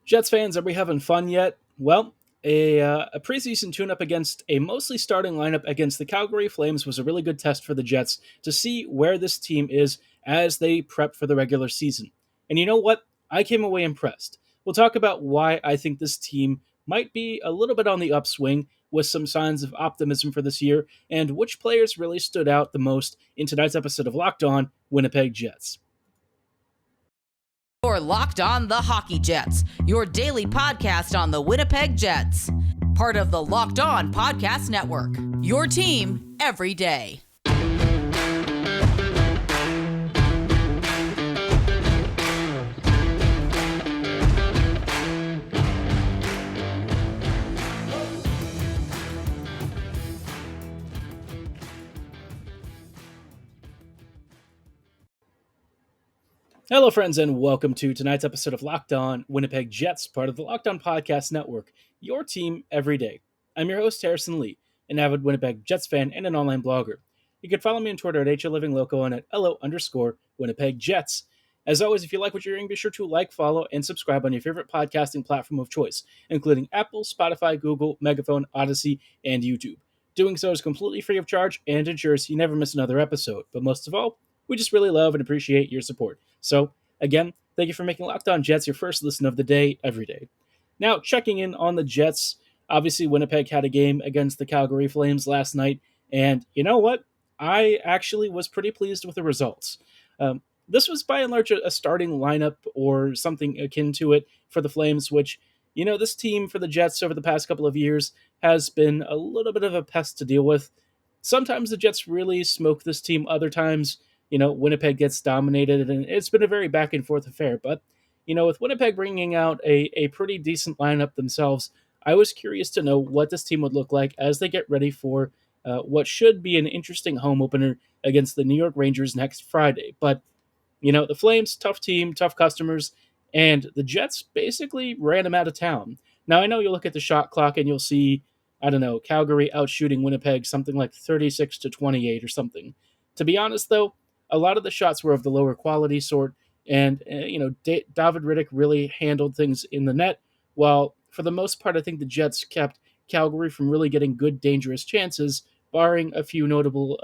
Jets fans, are we having fun yet? Well, a preseason tune-up against a mostly starting lineup against the Calgary Flames was a really good test for the Jets to see where this team is as they prep for the regular season. And you know what? I came away impressed. We'll talk about why I think this team might be a little bit on the upswing with some signs of optimism for this year, and which players really stood out the most in tonight's episode of Locked On Winnipeg Jets. You're Locked On the Hockey Jets, your daily podcast on the Winnipeg Jets. Part of the Locked On Podcast Network, your team every day. Hello, friends, and welcome to tonight's episode of Locked On Winnipeg Jets, part of the Locked On Podcast Network, your team every day. I'm your host, Harrison Lee, an avid Winnipeg Jets fan and an online blogger. You can follow me on Twitter at HLivingLoco and at LO_Winnipeg Jets. As always, if you like what you're hearing, be sure to like, follow, and subscribe on your favorite podcasting platform of choice, including Apple, Spotify, Google, Megaphone, Odyssey, and YouTube. Doing so is completely free of charge and ensures you never miss another episode. But most of all, we just really love and appreciate your support. So, again, thank you for making Locked On Jets your first listen of the day, every day. Now, checking in on the Jets, obviously Winnipeg had a game against the Calgary Flames last night, and you know what? I actually was pretty pleased with the results. This was by and large a starting lineup or something akin to it for the Flames, which, you know, this team for the Jets over the past couple of years has been a little bit of a pest to deal with. Sometimes the Jets really smoke this team, other times, you know, Winnipeg gets dominated, and it's been a very back and forth affair. But, you know, with Winnipeg bringing out a pretty decent lineup themselves, I was curious to know what this team would look like as they get ready for what should be an interesting home opener against the New York Rangers next Friday. But, you know, the Flames, tough team, tough customers, and the Jets basically ran them out of town. Now, I know you'll look at the shot clock and you'll see, I don't know, Calgary outshooting Winnipeg something like 36-28 or something. To be honest, though, a lot of the shots were of the lower quality sort, and David Rittich really handled things in the net, while for the most part, I think the Jets kept Calgary from really getting good, dangerous chances, barring a few notable,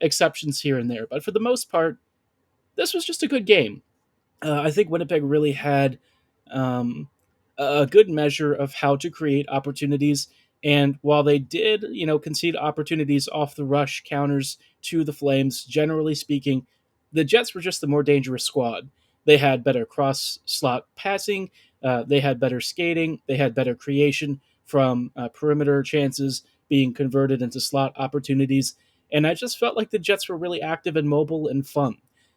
exceptions here and there. But for the most part, this was just a good game. I think Winnipeg really had a good measure of how to create opportunities. And while they did, concede opportunities off the rush counters to the Flames, generally speaking, the Jets were just the more dangerous squad. They had better cross-slot passing, they had better skating, they had better creation from perimeter chances being converted into slot opportunities, and I just felt like the Jets were really active and mobile and fun.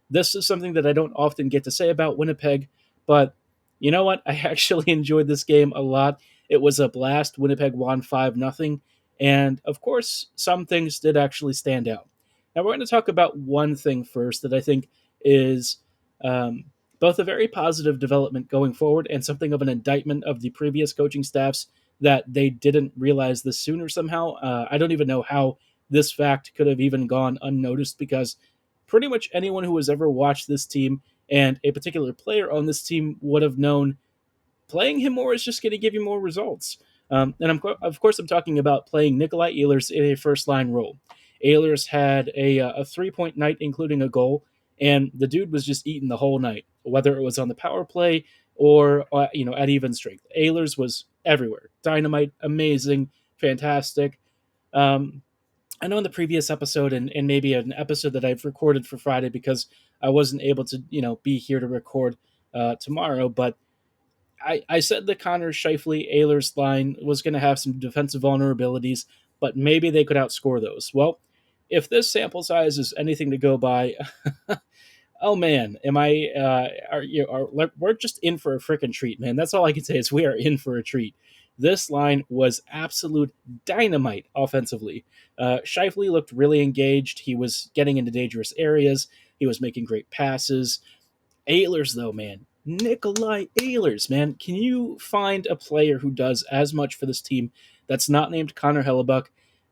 This is something that I don't often get to say about Winnipeg, but you know what? I actually enjoyed this game a lot. It was a blast. Winnipeg won 5-0. And of course, some things did actually stand out. Now, we're going to talk about one thing first that I think is both a very positive development going forward and something of an indictment of the previous coaching staffs that they didn't realize this sooner somehow. I don't even know how this fact could have even gone unnoticed, because pretty much anyone who has ever watched this team and a particular player on this team would have known playing him more is just going to give you more results. Of course, I'm talking about playing Nikolaj Ehlers in a first-line role. Ehlers had a three-point night, including a goal, and the dude was just eating the whole night, whether it was on the power play or at even strength. Ehlers was everywhere. Dynamite, amazing, fantastic. I know in the previous episode and maybe an episode that I've recorded for Friday because I wasn't able to, be here to record tomorrow, but I said the Connor Scheifele Ehlers line was going to have some defensive vulnerabilities, but maybe they could outscore those. Well, if this sample size is anything to go by, oh man, we're just in for a freaking treat, man. That's all I can say is we are in for a treat. This line was absolute dynamite offensively. Scheifele looked really engaged. He was getting into dangerous areas. He was making great passes. Ehlers, though, man. Nikolaj Ehlers, man. Can you find a player who does as much for this team that's not named Connor Hellebuck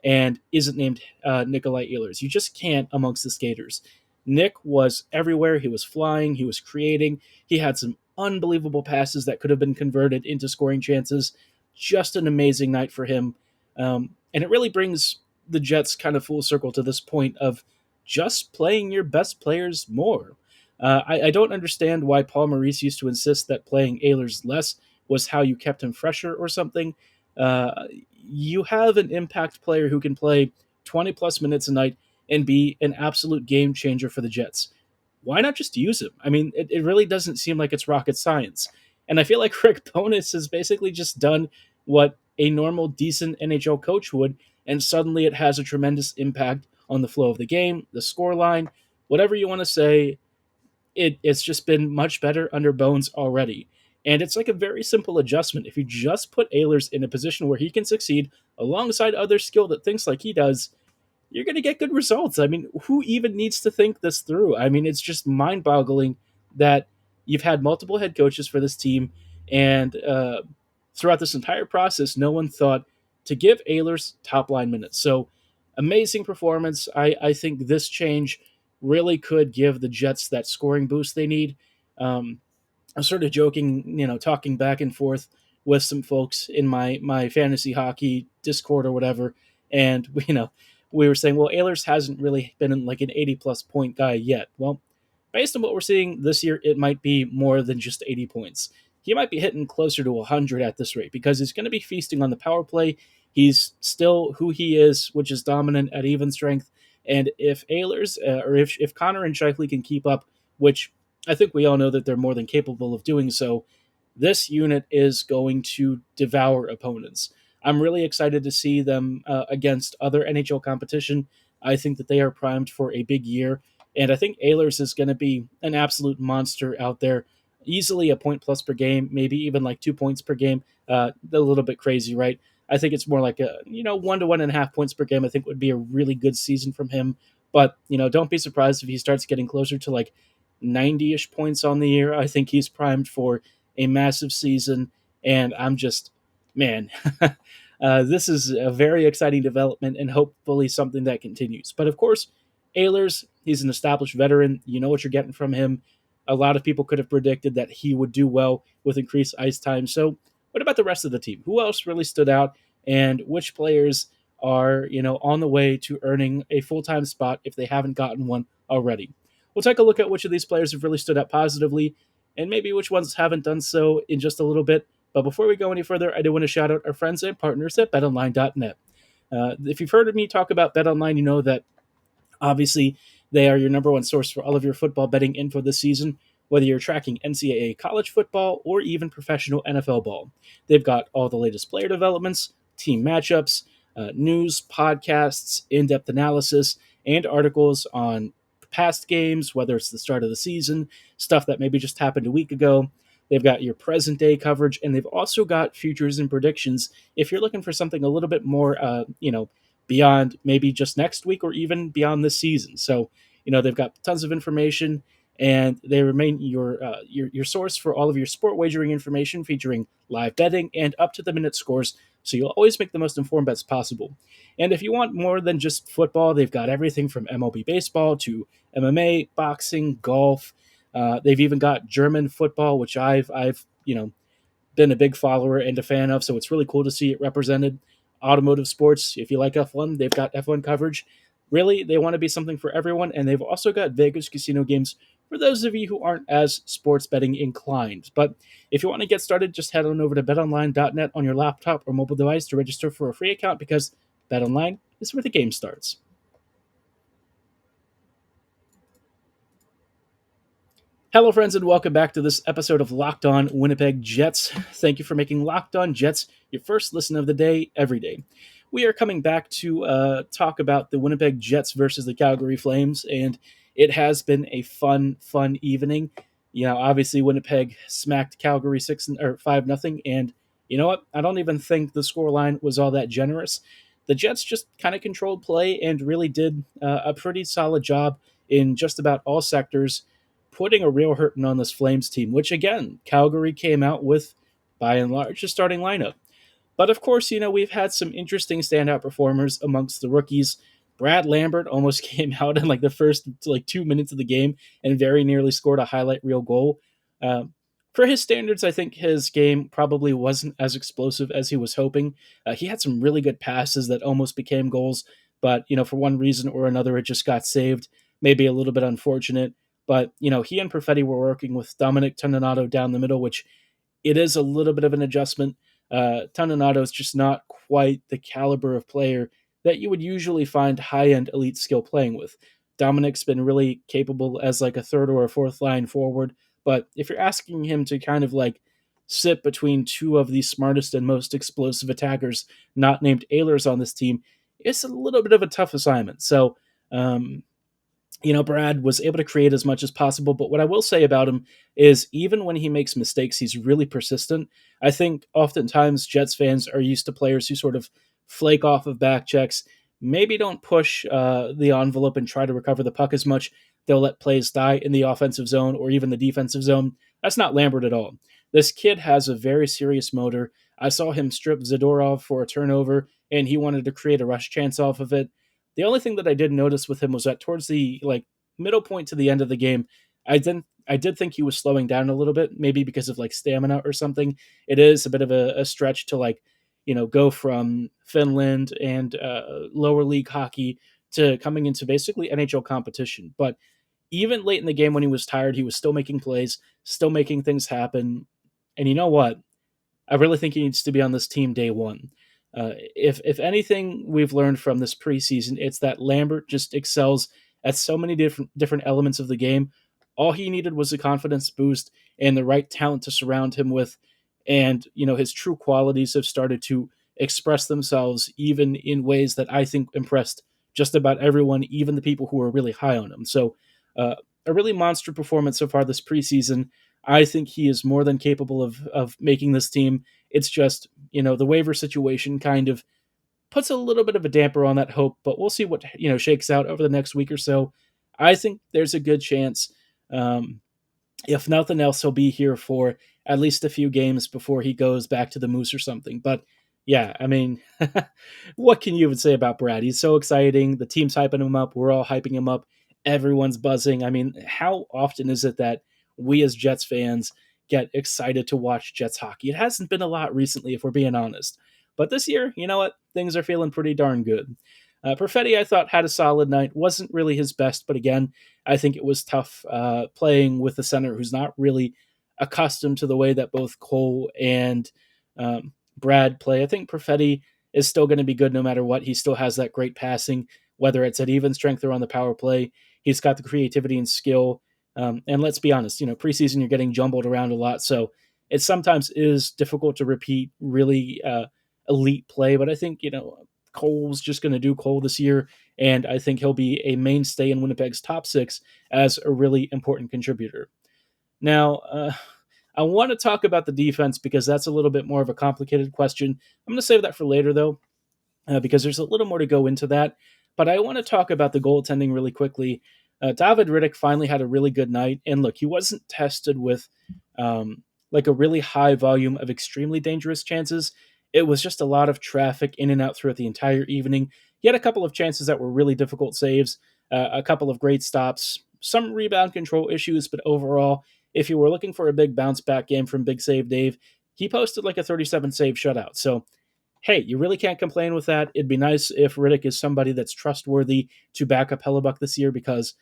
and isn't named Nikolaj Ehlers? You just can't amongst the skaters. Nik was everywhere. He was flying. He was creating. He had some unbelievable passes that could have been converted into scoring chances. Just an amazing night for him. And it really brings the Jets kind of full circle to this point of just playing your best players more. I don't understand why Paul Maurice used to insist that playing Ehlers less was how you kept him fresher or something. You have an impact player who can play 20 plus minutes a night and be an absolute game changer for the Jets. Why not just use him? I mean, it really doesn't seem like it's rocket science. And I feel like Rick Bowness has basically just done what a normal, decent NHL coach would, and suddenly it has a tremendous impact on the flow of the game, the score line, whatever you want to say. It's just been much better under Bones already. And it's like a very simple adjustment. If you just put Ehlers in a position where he can succeed alongside other skill that thinks like he does, you're going to get good results. I mean, who even needs to think this through? I mean, it's just mind boggling that you've had multiple head coaches for this team, and throughout this entire process, no one thought to give Ehlers top line minutes. So, amazing performance. I think this change really could give the Jets that scoring boost they need. Um, I'm sort of joking, talking back and forth with some folks in my fantasy hockey Discord or whatever, and we were saying, well, Ehlers hasn't really been in like an 80 plus point guy yet. Well, based on what we're seeing this year, it might be more than just 80 points. He might be hitting closer to 100 at this rate because he's going to be feasting on the power play. He's still who he is, which is dominant at even strength. And if Ehlers or if Connor and Shifley can keep up, which I think we all know that they're more than capable of doing so, this unit is going to devour opponents. I'm really excited to see them against other NHL competition. I think that they are primed for a big year, and I think Ehlers is going to be an absolute monster out there. Easily a point plus per game, maybe even like 2 points per game. A little bit crazy, right? I think it's more like 1 to 1.5 points per game. I think would be a really good season from him. But don't be surprised if he starts getting closer to like 90-ish points on the year. I think he's primed for a massive season, and I'm just, man, this is a very exciting development and hopefully something that continues. But of course, Ehlers, he's an established veteran. You know what you're getting from him. A lot of people could have predicted that he would do well with increased ice time. So, what about the rest of the team? Who else really stood out, and which players are on the way to earning a full-time spot if they haven't gotten one already? We'll take a look at which of these players have really stood out positively and maybe which ones haven't done so in just a little bit. But before we go any further, I do want to shout out our friends and partners at betonline.net. If you've heard of me talk about BetOnline, you know that obviously they are your number one source for all of your football betting info this season, whether you're tracking NCAA college football or even professional NFL ball. They've got all the latest player developments, team matchups, news, podcasts, in-depth analysis, and articles on past games, whether it's the start of the season, stuff that maybe just happened a week ago. They've got your present day coverage, and they've also got futures and predictions if you're looking for something a little bit more, beyond maybe just next week or even beyond this season. So, they've got tons of information, and they remain your source for all of your sport wagering information, featuring live betting and up to the minute scores. So you'll always make the most informed bets possible. And if you want more than just football, they've got everything from MLB baseball to MMA, boxing, golf. They've even got German football, which I've been a big follower and a fan of. So it's really cool to see it represented. Automotive sports, if you like F1, they've got F1 coverage. Really, they want to be something for everyone, and they've also got Vegas casino games for those of you who aren't as sports betting inclined. But if you want to get started, just head on over to betonline.net on your laptop or mobile device to register for a free account, because BetOnline is where the game starts. Hello, friends, and welcome back to this episode of Locked On Winnipeg Jets. Thank you for making Locked On Jets your first listen of the day every day. We are coming back to talk about the Winnipeg Jets versus the Calgary Flames, and it has been a fun evening. Obviously Winnipeg smacked Calgary 5-0, and you know what? I don't even think the scoreline was all that generous. The Jets just kind of controlled play and really did a pretty solid job in just about all sectors, putting a real hurting on this Flames team, which again, Calgary came out with, by and large, a starting lineup. But of course, we've had some interesting standout performers amongst the rookies. Brad Lambert almost came out in like the first like 2 minutes of the game and very nearly scored a highlight reel goal. Um, for his standards, I think his game probably wasn't as explosive as he was hoping. He had some really good passes that almost became goals, but for one reason or another, it just got saved. Maybe a little bit unfortunate, but he and Perfetti were working with Dominic Toninato down the middle, which it is a little bit of an adjustment. Toninato is just not quite the caliber of player that you would usually find high-end elite skill playing with. Dominic's been really capable as like a third or a fourth line forward, but if you're asking him to kind of like sit between two of the smartest and most explosive attackers not named Ehlers on this team, it's a little bit of a tough assignment. So, um, Brad was able to create as much as possible. But what I will say about him is even when he makes mistakes, he's really persistent. I think oftentimes Jets fans are used to players who sort of flake off of back checks, maybe don't push the envelope and try to recover the puck as much. They'll let plays die in the offensive zone or even the defensive zone. That's not Lambert at all. This kid has a very serious motor. I saw him strip Zadorov for a turnover, and he wanted to create a rush chance off of it. The only thing that I did notice with him was that towards the like middle point to the end of the game, I did think he was slowing down a little bit, maybe because of like stamina or something. It is a bit of a stretch to like go from Finland and lower league hockey to coming into basically NHL competition. But even late in the game when he was tired, he was still making plays, still making things happen. And you know what? I really think he needs to be on this team day one. If anything we've learned from this preseason, it's that Lambert just excels at so many different elements of the game. All he needed was a confidence boost and the right talent to surround him with, and his true qualities have started to express themselves even in ways that I think impressed just about everyone, even the people who were really high on him. So, a really monster performance so far this preseason. I think he is more than capable of making this team. It's just, the waiver situation kind of puts a little bit of a damper on that hope, but we'll see what, shakes out over the next week or so. I think there's a good chance. If nothing else, he'll be here for at least a few games before he goes back to the Moose or something. But yeah, I mean, what can you even say about Brad? He's so exciting. The team's hyping him up. We're all hyping him up. Everyone's buzzing. I mean, how often is it that we as Jets fans get excited to watch Jets hockey? It hasn't been a lot recently, if we're being honest. But this year, you know what? Things are feeling pretty darn good. Perfetti, I thought, had a solid night. Wasn't really his best, but again, I think it was tough playing with a center who's not really accustomed to the way that both Cole and Brad play. I think Perfetti is still going to be good no matter what. He still has that great passing, whether it's at even strength or on the power play. He's got the creativity and skill. And let's be honest, preseason you're getting jumbled around a lot, so it sometimes is difficult to repeat really elite play. But I think Cole's just going to do Cole this year, and I think he'll be a mainstay in Winnipeg's top six as a really important contributor. Now, I want to talk about the defense because that's a little bit more of a complicated question. I'm going to save that for later, though, because there's a little more to go into that. But I want to talk about the goaltending really quickly. David Rittich finally had a really good night, and look, he wasn't tested with like a really high volume of extremely dangerous chances. It was just a lot of traffic in and out throughout the entire evening. He had a couple of chances that were really difficult saves, a couple of great stops, some rebound control issues, but overall, if you were looking for a big bounce back game from Big Save Dave, he posted like a 37 save shutout. So, hey, you really can't complain with that. It'd be nice if Rittich is somebody that's trustworthy to back up Hellebuck this year because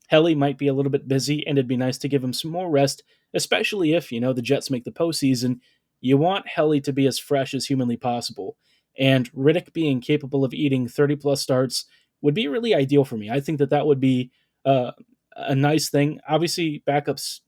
Helly might be a little bit busy, and it'd be nice to give him some more rest, especially if, the Jets make the postseason. You want Helly to be as fresh as humanly possible, and Rittich being capable of eating 30-plus starts would be really ideal for me. I think that would be a nice thing. Obviously, backups,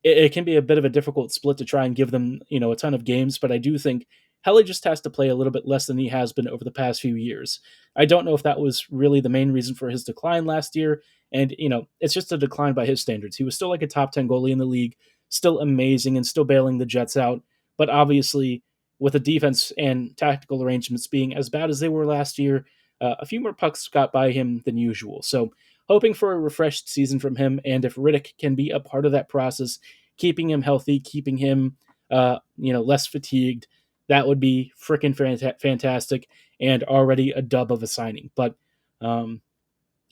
it can be a bit of a difficult split to try and give them, a ton of games, but I do think Helly just has to play a little bit less than he has been over the past few years. I don't know if that was really the main reason for his decline last year, and, it's just a decline by his standards. He was still like a top 10 goalie in the league, still amazing and still bailing the Jets out, but obviously with the defense and tactical arrangements being as bad as they were last year, a few more pucks got by him than usual. So hoping for a refreshed season from him, and if Rittich can be a part of that process, keeping him healthy, keeping him less fatigued, that would be freaking fantastic and already a dub of a signing. But Um,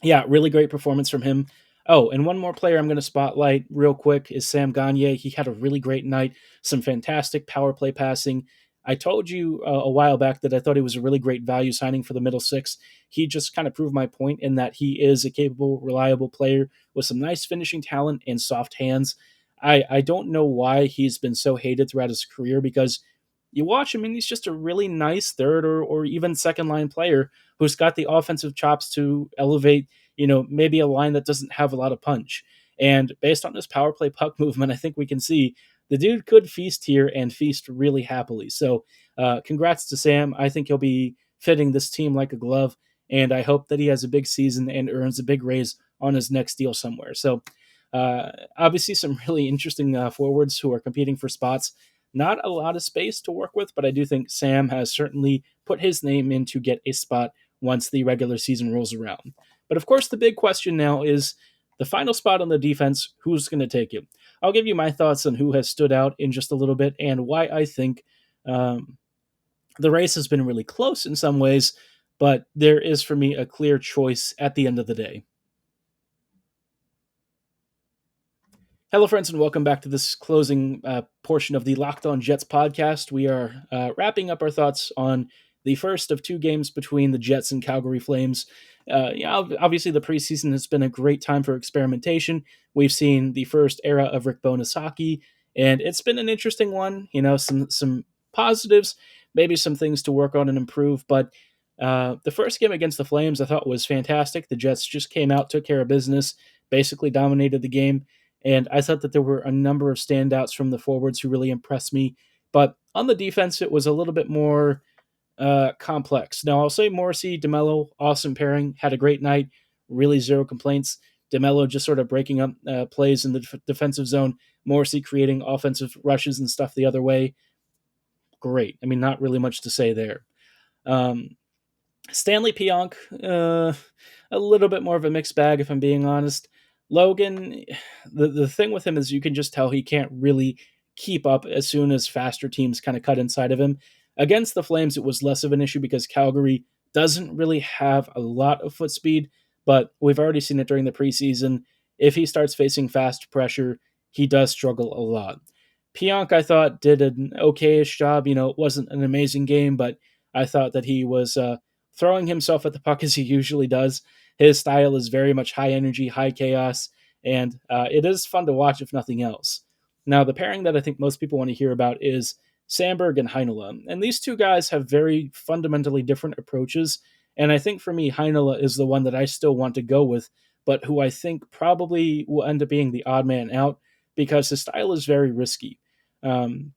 yeah, really great performance from him. Oh, and one more player I'm going to spotlight real quick is Sam Gagner. He had a really great night, some fantastic power play passing. I told you a while back that I thought he was a really great value signing for the middle six. He just kind of proved my point in that he is a capable, reliable player with some nice finishing talent and soft hands. I don't know why he's been so hated throughout his career because you watch him and he's just a really nice third or even second line player who's got the offensive chops to elevate, maybe a line that doesn't have a lot of punch. And based on his power play puck movement, I think we can see the dude could feast here and feast really happily. So, congrats to Sam. I think he'll be fitting this team like a glove, and I hope that he has a big season and earns a big raise on his next deal somewhere. So, obviously, some really interesting forwards who are competing for spots. Not a lot of space to work with, but I do think Sam has certainly put his name in to get a spot once the regular season rolls around. But of course, the big question now is the final spot on the defense, who's going to take it? I'll give you my thoughts on who has stood out in just a little bit and why I think um, the race has been really close in some ways, but there is for me a clear choice at the end of the day. Hello, friends, and welcome back to this closing portion of the Locked On Jets podcast. We are wrapping up our thoughts on the first of two games between the Jets and Calgary Flames. Obviously, the preseason has been a great time for experimentation. We've seen the first era of Rick Bowness hockey, and it's been an interesting one. Some positives, maybe some things to work on and improve. But the first game against the Flames, I thought was fantastic. The Jets just came out, took care of business, basically dominated the game. And I thought that there were a number of standouts from the forwards who really impressed me. But on the defense, it was a little bit more complex. Now, I'll say Morrissey, DeMello, awesome pairing, had a great night, really zero complaints. DeMello just sort of breaking up plays in the defensive zone, Morrissey creating offensive rushes and stuff the other way. Great. I mean, not really much to say there. Um, Stanley Pionk, a little bit more of a mixed bag, if I'm being honest. Logan, the thing with him is you can just tell he can't really keep up as soon as faster teams kind of cut inside of him. Against the Flames, it was less of an issue because Calgary doesn't really have a lot of foot speed, but we've already seen it during the preseason. If he starts facing fast pressure, he does struggle a lot. Pionk, I thought, did an okayish job. It wasn't an amazing game, but I thought that he was throwing himself at the puck as he usually does. His style is very much high energy, high chaos, and it is fun to watch, if nothing else. Now, the pairing that I think most people want to hear about is Samberg and Heinola. And these two guys have very fundamentally different approaches. And I think for me, Heinola is the one that I still want to go with, but who I think probably will end up being the odd man out because his style is very risky. Um,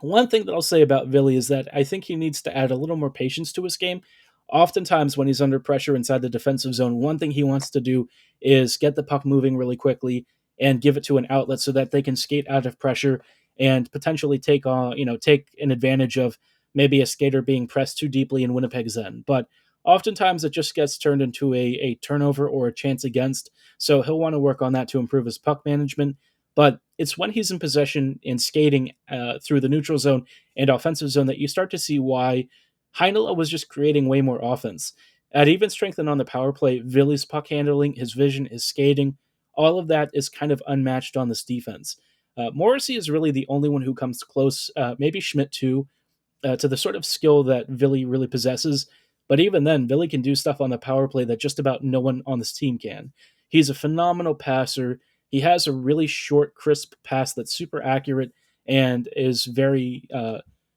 One thing that I'll say about Villy is that I think he needs to add a little more patience to his game. Oftentimes, when he's under pressure inside the defensive zone, one thing he wants to do is get the puck moving really quickly and give it to an outlet so that they can skate out of pressure and potentially take an advantage of maybe a skater being pressed too deeply in Winnipeg's end. But oftentimes, it just gets turned into a turnover or a chance against. So he'll want to work on that to improve his puck management. But it's when he's in possession and skating through the neutral zone and offensive zone that you start to see why Heinola was just creating way more offense. At even strength and on the power play, Villy's puck handling, his vision, his skating, all of that is kind of unmatched on this defense. Morrissey is really the only one who comes close, maybe Schmidt too, to the sort of skill that Villy really possesses. But even then, Villy can do stuff on the power play that just about no one on this team can. He's a phenomenal passer. He has a really short, crisp pass that's super accurate and is very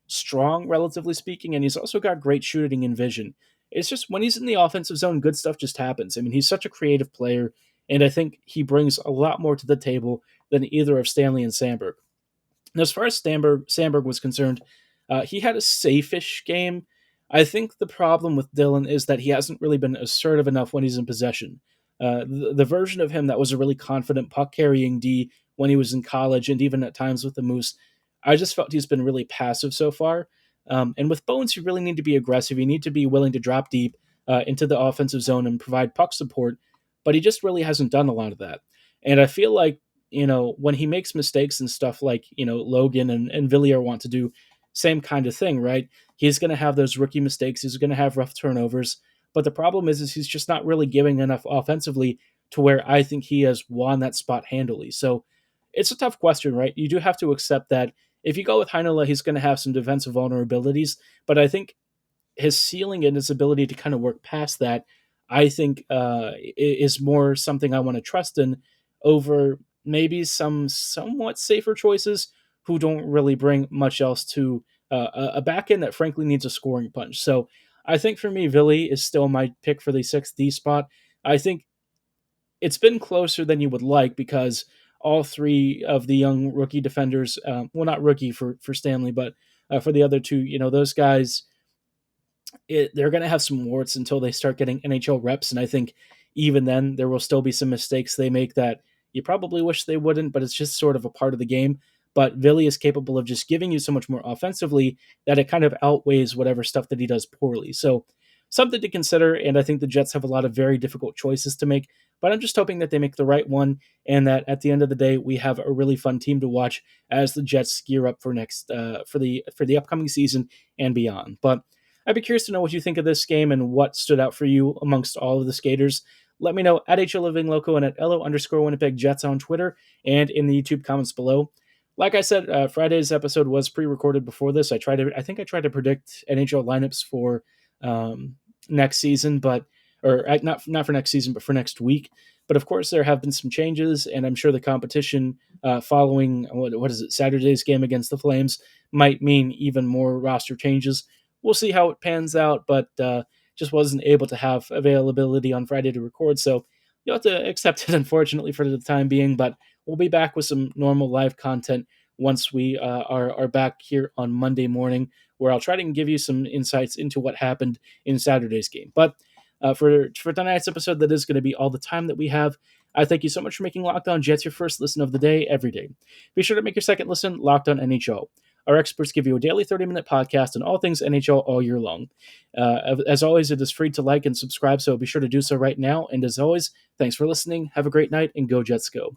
strong, relatively speaking. And he's also got great shooting and vision. It's just when he's in the offensive zone, good stuff just happens. I mean, he's such a creative player, and I think he brings a lot more to the table than either of Stanley and Samberg. And as far as Samberg was concerned, he had a safe-ish game. I think the problem with Dylan is that he hasn't really been assertive enough when he's in possession. The version of him that was a really confident puck-carrying D when he was in college and even at times with the Moose, I just felt he's been really passive so far. And with Bones, you really need to be aggressive. You need to be willing to drop deep into the offensive zone and provide puck support, but he just really hasn't done a lot of that. And I feel like when he makes mistakes and stuff like, Logan and Villiers want to do same kind of thing, right? He's going to have those rookie mistakes. He's going to have rough turnovers, But the problem is he's just not really giving enough offensively to where I think he has won that spot handily. So it's a tough question, right? You do have to accept that if you go with Heinola, he's going to have some defensive vulnerabilities, but I think his ceiling and his ability to kind of work past that, I think, is more something I want to trust in over maybe some somewhat safer choices who don't really bring much else to a back end that frankly needs a scoring punch. So I think for me, Villy is still my pick for the 6th D spot. I think it's been closer than you would like because all three of the young rookie defenders, well, not rookie for Stanley, but for the other two, those guys, they're going to have some warts until they start getting NHL reps. And I think even then, there will still be some mistakes they make that you probably wish they wouldn't, but it's just sort of a part of the game. But Villy is capable of just giving you so much more offensively that it kind of outweighs whatever stuff that he does poorly. So something to consider. And I think the Jets have a lot of very difficult choices to make, but I'm just hoping that they make the right one and that at the end of the day, we have a really fun team to watch as the Jets gear up for the upcoming season and beyond. But I'd be curious to know what you think of this game and what stood out for you amongst all of the skaters. Let me know at HLivingLoco and at LO_Winnipeg Jets on Twitter and in the YouTube comments below. Like I said, Friday's episode was pre-recorded before this. I think I tried to predict NHL lineups for next season, or not for next season, but for next week. But of course, there have been some changes, and I'm sure the competition following Saturday's game against the Flames might mean even more roster changes. We'll see how it pans out, but just wasn't able to have availability on Friday to record, so you'll have to accept it, unfortunately, for the time being. But we'll be back with some normal live content once we are back here on Monday morning, where I'll try to give you some insights into what happened in Saturday's game. But for tonight's episode, that is going to be all the time that we have. I thank you so much for making Locked On Jets your first listen of the day every day. Be sure to make your second listen Locked On NHL. Our experts give you a daily 30-minute podcast on all things NHL all year long. As always, it is free to like and subscribe, so be sure to do so right now. And as always, thanks for listening. Have a great night, and go Jets go.